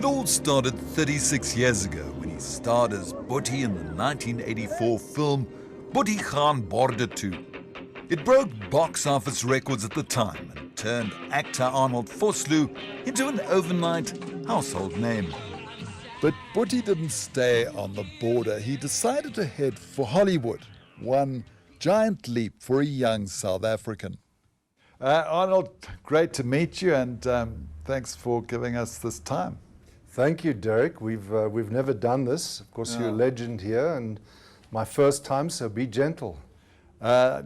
It all started 36 years ago when he starred as Boetie in the 1984 film 𝗀𝗶𝗴𝗶𝗴𝗆 gaan border 2. It broke box office records at the time and turned actor Arnold Vosloo into an overnight household name. But Boetie didn't stay on the border. He decided to head for Hollywood, one giant leap for a young South African. Arnold, great to meet you, and thanks for giving us this time. Thank you, Derek. We've never done this. Of course, you're a legend here, and my first time, so be gentle.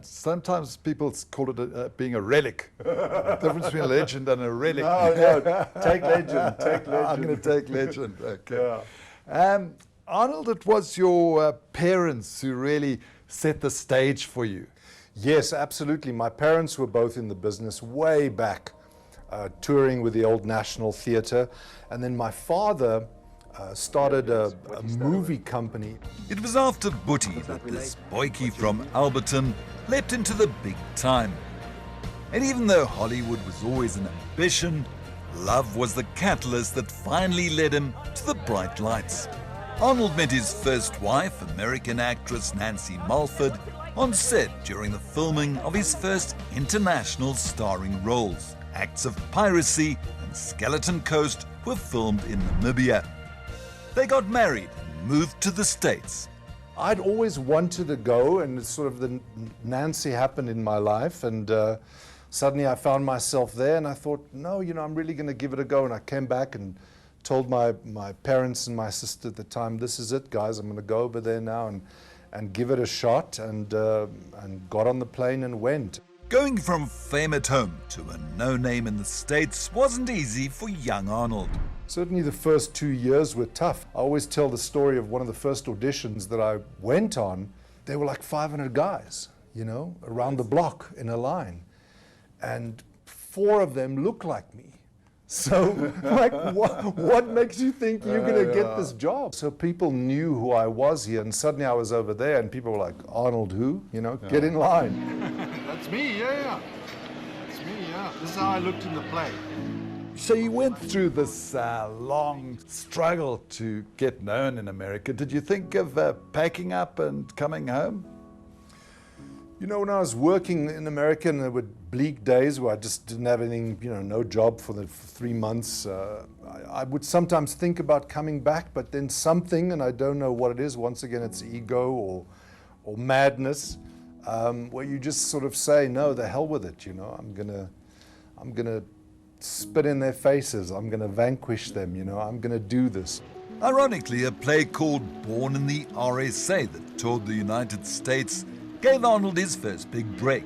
Sometimes people call it being a relic. The difference between a legend and a relic. No, take legend, take legend. I'm going to take legend, okay. Yeah. Arnold, it was your parents who really set the stage for you. Yes, absolutely. My parents were both in the business way back, touring with the old National Theatre. And then my father started a movie company. It was after Boetie that this boykie from Alberton leapt into the big time. And even though Hollywood was always an ambition, love was the catalyst that finally led him to the bright lights. Arnold met his first wife, American actress Nancy Mulford, on set during the filming of his first international starring roles. Acts of Piracy and Skeleton Coast were filmed in Namibia. They got married and moved to the States. I'd always wanted to go, and sort of the Nancy happened in my life, and suddenly I found myself there, and I thought, no, I'm really going to give it a go. And I came back and told my parents and my sister at the time, this is it, guys, I'm going to go over there now and give it a shot, and got on the plane and went. Going from fame at home to a no-name in the States wasn't easy for young Arnold. Certainly the first 2 years were tough. I always tell the story of one of the first auditions that I went on. There were like 500 guys, around the block in a line. And 4 of them looked like me. So, like, what makes you think you're going to get this job? So people knew who I was here, and suddenly I was over there, and people were like, Arnold who? Get in line. That's me, yeah. That's me, yeah. This is how I looked in the play. So you went through this long struggle to get known in America. Did you think of packing up and coming home? When I was working in America, and there were bleak days where I just didn't have anything, no job for 3 months, I would sometimes think about coming back, but then something, and I don't know what it is, once again it's ego or madness, where you just sort of say, no, the hell with it, I'm gonna spit in their faces, I'm gonna vanquish them, I'm gonna do this. Ironically, a play called Born in the RSA that toured the United States gave Arnold his first big break.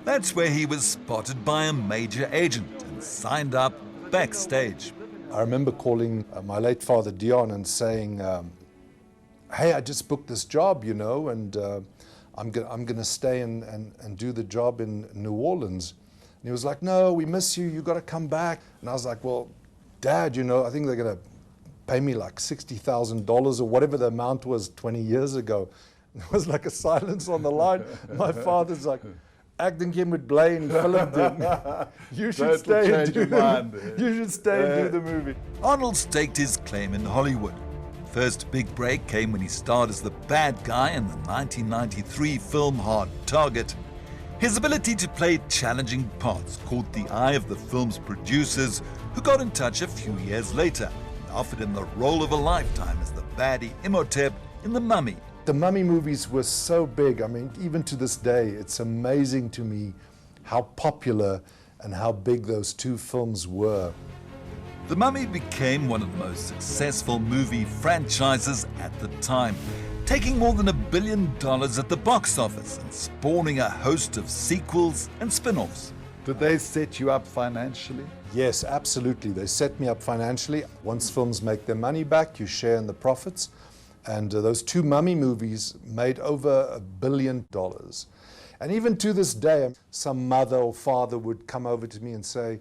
That's where he was spotted by a major agent and signed up backstage. I remember calling my late father Dion and saying, hey, I just booked this job, and I'm gonna stay and do the job in New Orleans. And he was like, no, we miss you, you gotta come back. And I was like, well, Dad, I think they're gonna pay me like $60,000 or whatever the amount was 20 years ago. There was like a silence on the line. My father's like, ek dink jy moet bly in die film doen. You should stay and do the movie. Arnold staked his claim in Hollywood. First big break came when he starred as the bad guy in the 1993 film Hard Target. His ability to play challenging parts caught the eye of the film's producers, who got in touch a few years later and offered him the role of a lifetime as the baddie 𝗀𝗵𝗶𝘀𝗶𝗴𝗆 in The Mummy. The Mummy movies were so big. I mean, even to this day, it's amazing to me how popular and how big those 2 films were. The Mummy became one of the most successful movie franchises at the time, taking more than $1 billion at the box office and spawning a host of sequels and spin-offs. Did they set you up financially? Yes, absolutely. They set me up financially. Once films make their money back, you share in the profits. And those 2 Mummy movies made over $1 billion. And even to this day, some mother or father would come over to me and say,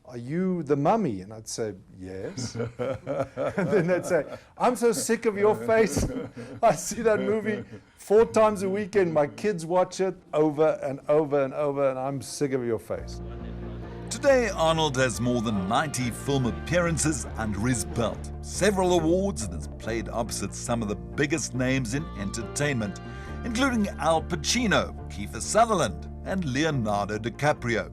are you the Mummy? And I'd say, yes. And then they'd say, I'm so sick of your face. I see that movie 4 times a weekend. My kids watch it over and over and over, and I'm sick of your face. To Today, Arnold has more than 90 film appearances under his belt, several awards, and has played opposite some of the biggest names in entertainment, including Al Pacino, Kiefer Sutherland, and Leonardo DiCaprio.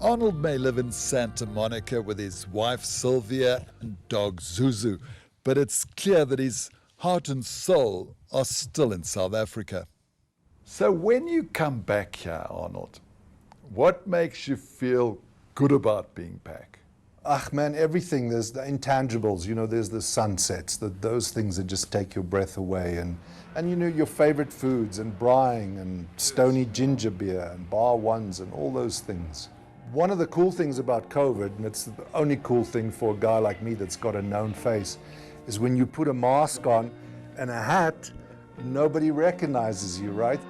Arnold may live in Santa Monica with his wife Sylvia and dog Zuzu, but it's clear that his heart and soul are still in South Africa. So when you come back here, Arnold, what makes you feel good about being back? Man, everything. There's the intangibles, you know, there's the sunsets, those things that just take your breath away, and you know, your favorite foods, and braaiing, and stony ginger beer, and bar ones, and all those things. One of the cool things about COVID, and it's the only cool thing for a guy like me that's got a known face, is when you put a mask on and a hat, nobody recognizes you, right?